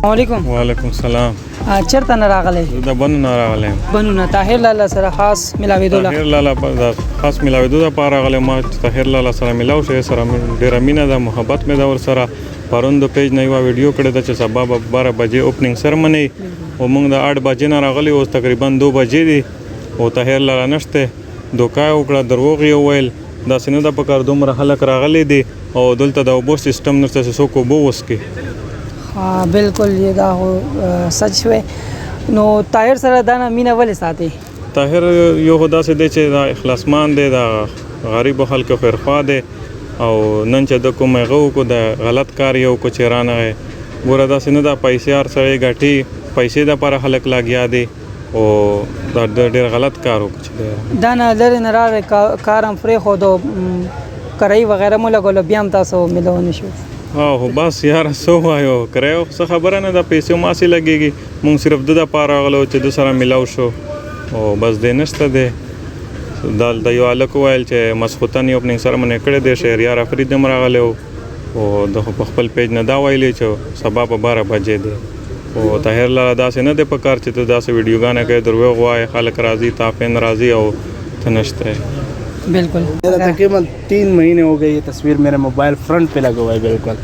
السلام علیکم. وعلیکم السلام. چېرته نه راغلی؟ زه د بنو نه راغلی یم. بنو نه. طاهر لالا سره خاص ملاوېدو طاهر لالا خاص ملاوېدو دپاره راغلی ما. طاهر لالا سره ملاو شوی، سره ډېره مینه ده، محبت مې ده ورسره. پرون د پیج نه یوه ویډیو کړې ده چې سبا به 12 بجې اوپننګ سرمنۍ او موږ د 8 بجې نه راغلي، اوس تقریبا 2 بجې دي او طاهر لالا نشته. دوکا یې وکړه، دروغ یې وویل. داسې نه ده پکار، دومره خلک راغلي دي او دلته د اوبو سیسټم نشته چې څوک اوبه وڅښي. ها بالکل یہ دا ہو سچ وی. نو طاهر سره دا نه مینه ولې ساتي؟ طاهر یو خو داسې دی چې دا اخلاصمان دی، دا غریبو خلکو خیرخوا دی او نن چې د کوم هغه وکړو د غلط کار یې وکړو چې رانغی. ګوره داسې نه ده، پیسې هر سړی ګټي، پیسې دپاره خلک لګیا دي او دا ډېر غلط کار وکړو چې دی. دا نه لرې نه راغی، کار هم پرېښود او کرایي وغیره مو لګولو، بیا هم تاسو ملو نه شو. خو بس یاره څه ووایو، کرایه څه خبره نه ده، پیسې هم هسې لګېږي. مونږ صرف د دپاره راغلو چې د سره ملاو شو او بس دی نشته دی. دلته یو هلک وویل چې مسخوتن یې اوپننګ سرمنۍ کړی دی، شهریار افرید هم راغلی و او د خو په خپل پیج نه دا ویلي چې سبا په 12 بجې دی. او طاهر لالا داسې نه دی پکار چې ته داسې ویډیوګانې کوې، دروغ وایې، خلک راځي، تافین راځي او ته نشته. بالکل تقریباً 3 مہینے ہو گئے یہ تصویر میرے موبائل فرنٹ پہ لگا ہوا ہے. بالکل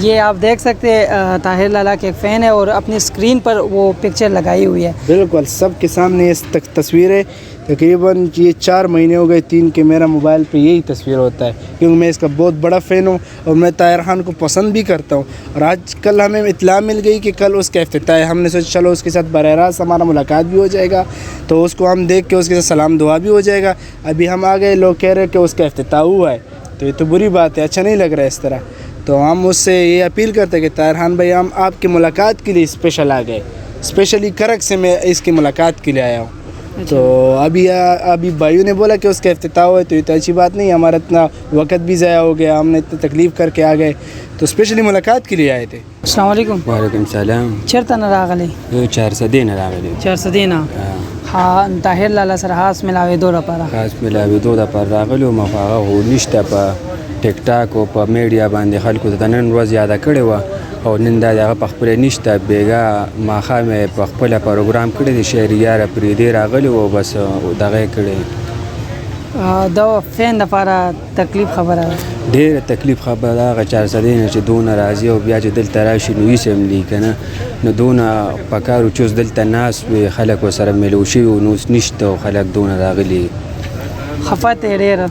یہ آپ دیکھ سکتے ہیں طاہر لالا کے ایک فین ہے اور اپنی اسکرین پر وہ پکچر لگائی ہوئی ہے. بالکل سب کے سامنے یہ تصویر ہے. تقریباً یہ 4 مہینے ہو گئے 3 کہ میرا موبائل پہ یہی تصویر ہوتا ہے، کیونکہ میں اس کا بہت بڑا فین ہوں اور میں طاہر خان کو پسند بھی کرتا ہوں. اور آج کل ہمیں اطلاع مل گئی کہ کل اس کا افتتاح ہے. ہم نے سوچا چلو اس کے ساتھ براہ راست ہمارا ملاقات بھی ہو جائے گا، تو اس کو ہم دیکھ کے اس کے ساتھ سلام دعا بھی ہو جائے گا. ابھی ہم آ گئے، لوگ کہہ رہے کہ اس کا افتتاح ہوا ہے، تو یہ تو بری بات ہے، اچھا نہیں لگ رہا ہے اس طرح. تو ہم اس سے یہ اپیل کرتے ہیں کہ طاہر خان بھائی، ہم آپ کی ملاقات کے لیے اسپیشل آ گئے، اسپیشلی کرک سے میں اس کی ملاقات کے لیے آیا ہوں. تو ابھی بھائیوں نے بولا کہ اس کا افتتاح ہوا ہے، تو یہ تو اچھی بات نہیں، ہمارا اتنا وقت بھی ضائع ہو گیا، ہم نے اتنا تکلیف کر کے آ گئے، تو اسپیشلی ملاقات کے لیے آئے تھے. السلام علیکم. وعلیکم السلام. چېرته نه راغلی؟ 400 نه راغلی. 400 نه. ها طاهر لالا سره خاص ملاوېدو لپاره. خاص ملاوېدو لپاره راغلو. ما خو هغه خو نشته په ټیک ټاک او په میډیا باندې خلکو ته نن ورځ یاده کړې وه او نن دا هغه په خپله نشته. بېګا ماښام یې په خپله پروګرام کړی دی، شهریار افریدي راغلی و، بس دغه یې کړی. دا فین دپاره تکلیف خبره ده، ډېره تکلیف خبره ده. هغه 400 نه چې دونه راځي او بیا چې دلته راشي نو هېڅ هم دی که نه، نو دونه پکار و چې اوس دلته ناست وي، خلک ورسره ملو شوي و، نو اوس نشته او خلک دونه راغلي. خفت یې ډېره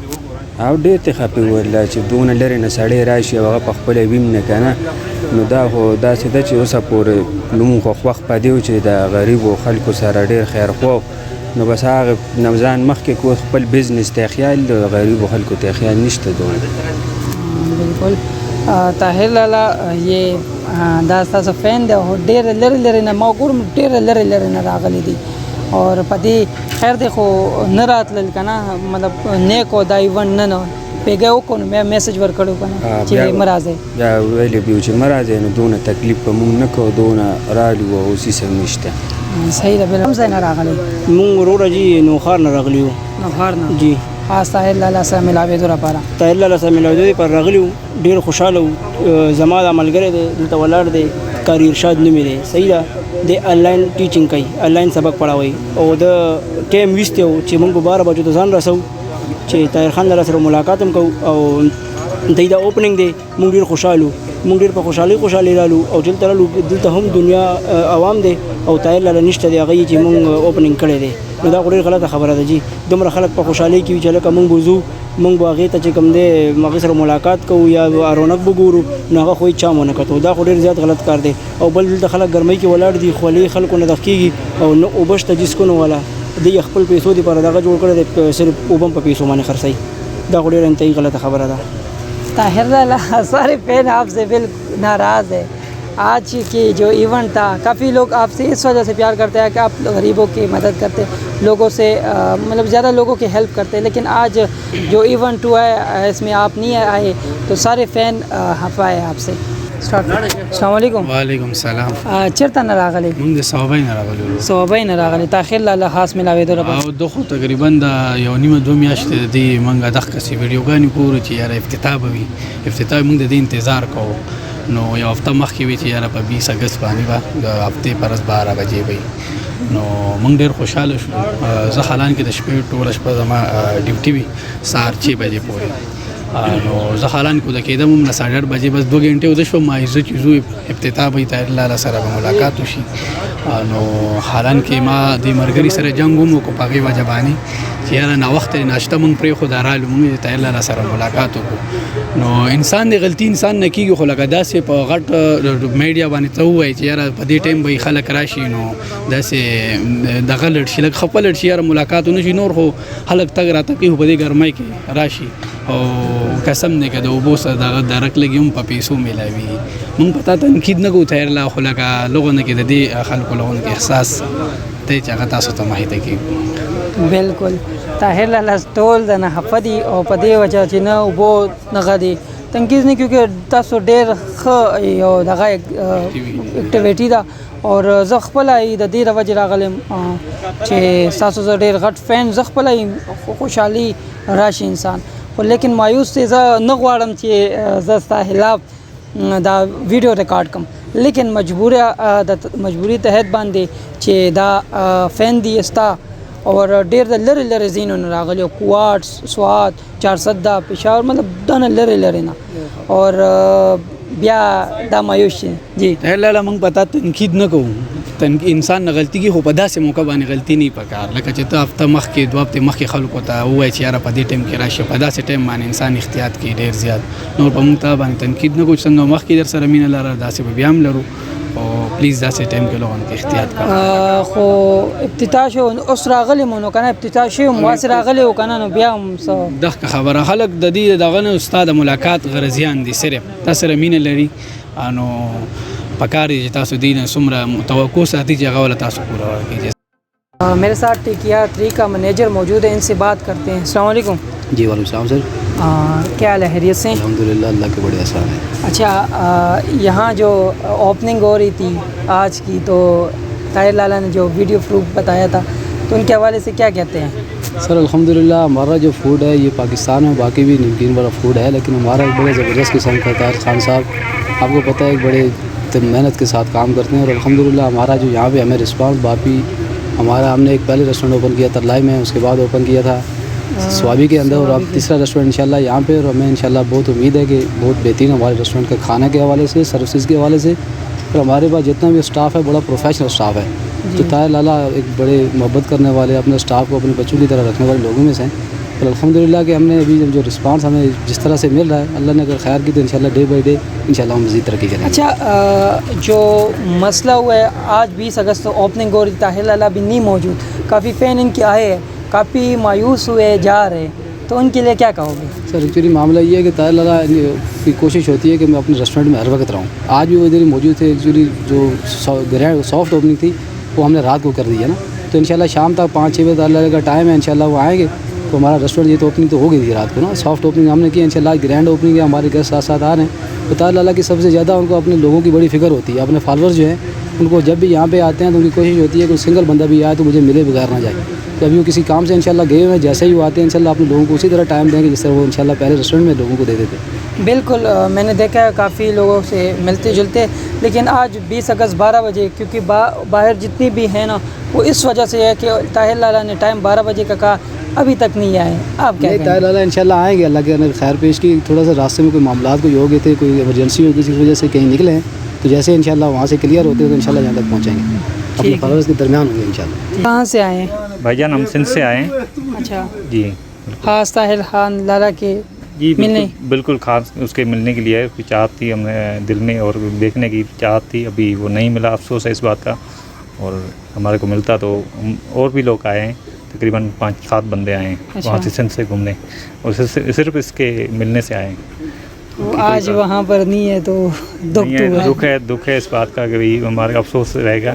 او ډېر ته خفې ویله چې دونه لرې نه سړی راشي او هغه په خپله ویم نه که نه، نو دا خو داسې ده چې اوسه پورې لمونږ خو خوښ په دې و چې د غریبو خلکو سره ډېر خیرخوا، نو بس هغه نه ځان مخکې کو خپل بزنس ته خیال، د غریبو خلکو ته خیال نشته دونه. بالکل. طاهر لالا یہ دا ستاسو فین دی او ډېر لرې لرې نه ما ګورم، ډېر لرې لرې نه راغلی دي اور په دې خیر دی خو نه راتلل که نه، مطلب نیک و دا ایونټ نه پیګه وکړو نو بیا میسج ورکړو که نه چې مه راځئ. بیا ویلې بیا چې مه راځئ، نو دونه تکلیف به مونږ نه کوو، دونه رالو او اوس هېڅ هم نشته. صحیح ده. کوم ځای نه راغلی؟ مونږ وروره جي نوخار نه راغلي وو. نوخار نه جی. خاص طاهر لالا سره ملاوېدو لپاره. طاهر لالا سره ملاوېدو لپاره راغلي وو، ډېر خوشحاله وو. زما دا ملګری دی دلته ولاړ دی، قاری ارشاد نوم یې دی. صحیح ده، د آنلاین ټیچنګ کوي، آنلاین سبق پڑھاوي او د ټایم ویستی و چې موږ به 12 بجو ته ځان رسو چې طاهر خان لالا سره ملاقات هم کوو او دی دا اوپننګ دی. موږ ډېر خوشحال وو، موږ ډېر په خوشحالي رالو او دلته رالو. دلته هم دنیا عوام دی او طاهر لالا نشته دی، هغه چې موږ اوپننګ کړی دی. نو دا خو ډېر غلطه خبره ده جي. دومره خلک په خوشحالۍ کې وي چې لکه موږ وځو، موږ به هغې ته چې کوم دی هغې سره ملاقات کوو یا رونق به ګورو، نو هغه خو هېڅ چا ونه کتو. دا خو ډېر زیات غلط کار دی. او بل دلته خلک ګرمۍ کې ولاړ دي، خولې خلکو نه دغ کېږي او نه اوبه شته جسکونه والا، دی خپل پیسو دپاره دغه جوړ کړی دی، صرف اوبه هم په پیسو باندې خرڅوي. دا خو ډېره انتهایي غلطه خبره ده. طاهر لالا سارے فین آپ سے بالکل ناراض ہے. آج کی جو ایونٹ تھا، کافی لوگ آپ سے اس وجہ سے پیار کرتے ہیں کہ آپ غریبوں کی مدد کرتے، لوگوں سے مطلب زیادہ لوگوں کی ہیلپ کرتے، لیکن آج جو ایونٹ ہوا ہے اس میں آپ نہیں آئے تو سارے فین خفا ہے آپ سے. السلام علیکم. وعلیکم السلام. چېرته نه راغلی؟ موږ د صوابۍ نه راغلو. صوابۍ نه راغلی. طاهر لالا خاص ملاوېدو لپاره. او دغه تقریبا د یو نیمه 2 میاشتې د موږ دغه کسې ویډیوګانې ګورو چې یاره افتتاح به وي، افتتاح موږ د دې انتظار کوو نو یو هفته مخکې وی چې یاره په 20 اگست باندې به د هفتې پر ورځ 12 بجې وي نو موږ ډېر خوشحاله شو. زه حالان کې د شپې ټوله شپه زما ډیوټي وي سهار 6 بجې پورې نو زه حالان کې د کېدم هم 8:30 بجې بس 2 غنټې وده شوم مایزه چې زو افتتاح به طاهر لالا سره به ملاقات وشي نو حالان کې ما د مرګري سره جنگ هم وکړو په هغې وجه باندې چې یاره ناوخته ناشته مونږ پرېښوده رالو مونږ د طاهر لالا سره ملاقات وکړو. نو انسان د غلطي انسان نه کېږي خو لکه داسې په غټ میډیا باندې ته ووایي چې یاره په دې ټایم به خلک راشي نو داسې دغه لړ شي لږ خفه لړ شي یاره ملاقات ونه شي نور خو خلک تګ راتګ کوي په دې ګرمۍ کې راشي او قسم دی که د اوبو سره دغه درک لګي هم په پیسو میلاوي مونږ پتا تنقید نه کوو طاهر لالا خو لکه لغونه کې د دې خلکو لغونه کې احساس دی چې هغه تاسو ته ماهیته کېږي. بالکل طاهر لالا ټول د نحفه دي او په دې وجه چې نه اوبو نغه دي تنقید نه کیونکې تاسو ډېر ښه یو دغه اکټیویټي ده او زه خپله د دې د وجې راغلم چې ستاسو زه ډېر غټ فین زه خپله خوشحالي راشي انسان خو لیکن مایوس دی زه نه غواړم چې زه ستا خلاف دا ویډیو ریکارډ کم لیکن مجبوري تحت باندې چې دا فین دی ستا اور ډېر د لرې لرې ځایونو نه راغلي کوټ سوات چارسده پېښور مطلب دا نه لرې لرې نه اور بیا دا مایوس شي. جی طاهر لالا موږ پتا تنقید نه کوو انسان نه غلطي کوي خو په داسې موقع باندې غلطي نه پکار لکه چې ته هفته مخکې 2 هفتې مخکې خلکو ته ووایي چې یاره په دې ټایم کې راشي په داسې ټایم باندې انسان احتیاط کوي ډېر زیات نور په موږ ته باندې تنقید نه کوو چې څنګه مخکې در سره مینه لره داسې به بیا هم لرو او پلیز داسې ټایم کې لوګانو کې احتیاط کوه. خو افتتاح شو اوس راغلی مو نو که نه افتتاح شوی مواسې راغلی و که نه نو بیا هم څه دغه خبره خلک د دې دغه نه ستا د ملاقات غرضیان دي صرف تا سره مینه لري نو پکار دی چې تاسو دې نه څومره توقع ساتي چې هغه والا تاسو پورا کړئ. میرے ساتھ ٹکیا 3 کا منیجر موجود ہے ان سے بات کرتے ہیں. السلام علیکم. جی وعلیکم السلام سر. کیا حال ہے خیریت سے؟ الحمدللہ اللہ کے بڑے احسان ہے. اچھا یہاں جو اوپننگ ہو رہی تھی آج کی تو طاہر لالا نے جو ویڈیو پروف بتایا تھا تو ان کے حوالے سے کیا کہتے ہیں؟ سر الحمدللہ ہمارا جو فوڈ ہے یہ پاکستان میں باقی بھی نمکین والا فوڈ ہے لیکن ہمارا ایک بڑے زبردست قسم کا طاہر خان صاحب آپ کو پتہ ہے ایک بڑے محنت کے ساتھ کام کرتے ہیں اور الحمدللہ ہمارا جو یہاں پہ ہمیں رسپانس باقی ہم نے ایک پہلے ریسٹورینٹ اوپن کیا ترلائی میں اس کے بعد اوپن کیا تھا سوابی کے اندر اور اب تیسرا ریسٹورینٹ انشاءاللہ یہاں پہ اور ہمیں انشاءاللہ بہت امید ہے کہ بہت بہترین ہمارے ریسٹورینٹ کے کھانے کے حوالے سے سروسز کے حوالے سے اور ہمارے پاس جتنا بھی اسٹاف ہے بڑا پروفیشنل اسٹاف ہے. تو طاہر لالا ایک بڑے محبت کرنے والے اپنے اسٹاف کو اپنے بچوں کی طرح رکھنے والے لوگوں میں سے ہیں اور الحمدللہ کہ ہم نے ابھی جو رسپانس ہمیں جس طرح سے مل رہا ہے اللہ نے اگر خیر کی تو انشاءاللہ ڈے بائی ڈے انشاءاللہ ہم مزید ترقی کریں گے. اچھا جو مسئلہ ہوا ہے آج 20 اگست اوپننگ ہو رہی طاہر لالا بھی نہیں موجود کافی فین ان کے آئے کافی مایوس ہوئے جا رہے تو ان کے لیے کیا کہو گے؟ سر ایکچولی معاملہ یہ ہے کہ طاہر لالا کی کوشش ہوتی ہے کہ میں اپنے ریسٹورینٹ میں ہر وقت رہوں. آج بھی وہ ادھر ہی موجود تھے. ایکچولی جو سافٹ اوپننگ تھی وہ ہم نے رات کو کر دی ہے نا تو انشاءاللہ شام تک 5-6 بجے طاہر لالا کا ٹائم ہے انشاءاللہ وہ آئیں گے تو ہمارا ریسٹورینٹ یہ تو اوپننگ تو ہو گئی تھی رات کو نا سافٹ اوپننگ ہم نے کی انشاءاللہ گرینڈ اوپننگ ہے ہمارے گیسٹ ساتھ ساتھ آ رہے ہیں. تو طاہر لالا کی سب سے زیادہ ان کو اپنے لوگوں کی بڑی فکر ہوتی ہے اپنے فالوورز جو ہیں ان کو جب بھی یہاں پہ آتے ہیں تو ان کی کوشش ہوتی ہے کہ سنگل بندہ بھی آئے تو مجھے ملے بغیر نہ جائے. تو ابھی وہ کسی کام سے انشاءاللہ گئے ہوئے ہیں جیسے ہی وہ آتے ہیں انشاءاللہ اپنے لوگوں کو اسی طرح ٹائم دیں گے جس طرح وہ انشاءاللہ پہلے ریسٹورینٹ میں لوگوں کو دے دیتے. بالکل میں نے دیکھا ہے کافی لوگوں سے ملتے جلتے لیکن آج 20 اگست 12 بجے کیونکہ باہر جتنی بھی ہیں نا وہ اس وجہ سے ہے کہ طاہر لالا نے ٹائم 12 بجے کا کہا ابھی تک نہیں آئے. آپ کیا طاہر لالا انشاءاللہ آئیں گے اللہ کے خیر پیش کی. تھوڑا سا راستے میں کوئی معاملات کوئی ہو گئے تھے کوئی ایمرجنسی ہو گئی اس وجہ سے کہیں نکلے ہیں تو جیسے انشاءاللہ وہاں سے کلیئر ہوتے ہیں تو انشاءاللہ یہاں تک پہنچیں گے اپنے فالوورز کے درمیان ہوں گے انشاءاللہ. کہاں سے آئے ہیں بھائی جان ہم سندھ سے آئے ہیں. اچھا جی خاص طاہر خان لالا کے جی ملنے بالکل خاص اس کے ملنے کے لیے کوئی چاہت تھی ہمیں دل میں اور دیکھنے کی چاہت تھی ابھی وہ نہیں ملا افسوس ہے اس بات کا اور ہمارے کو ملتا تو اور بھی لوگ آئے ہیں تقریباً 5-7 بندے آئے ہیں وہاں سے سندھ سے گھومنے اور صرف اس کے ملنے سے آئے ہیں. آج وہاں پر نہیں ہے تو دکھ ہے اس بات کا کہ بھائی ہمارے افسوس رہے گا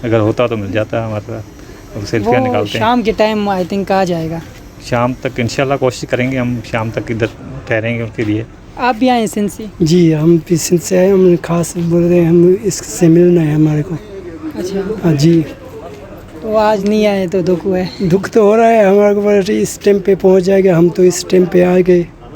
اگر ہوتا تو مل جاتا ہمارے ساتھ اور سیلفیاں نکالتے ہیں. شام کے ٹائم آئی تھنک آ جائے گا شام تک انشاءاللہ کوشش کریں گے ہم شام تک ادھر ٹھہریں گے ان کے لیے. آپ بھی آئے ہیں سندھ سے؟ جی ہم بھی سندھ سے آئے ہم خاص بول رہے ہیں ہم اس سے ملنا ہے ہمارے کو. اچھا جی تو آج نہیں آئے تو دکھ ہوا ہے؟ دکھ تو ہو رہا ہے ہمارے کو اس ٹائم پہ پہنچ جائے گا ہم تو اس ٹائم پہ آ گئے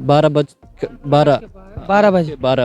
12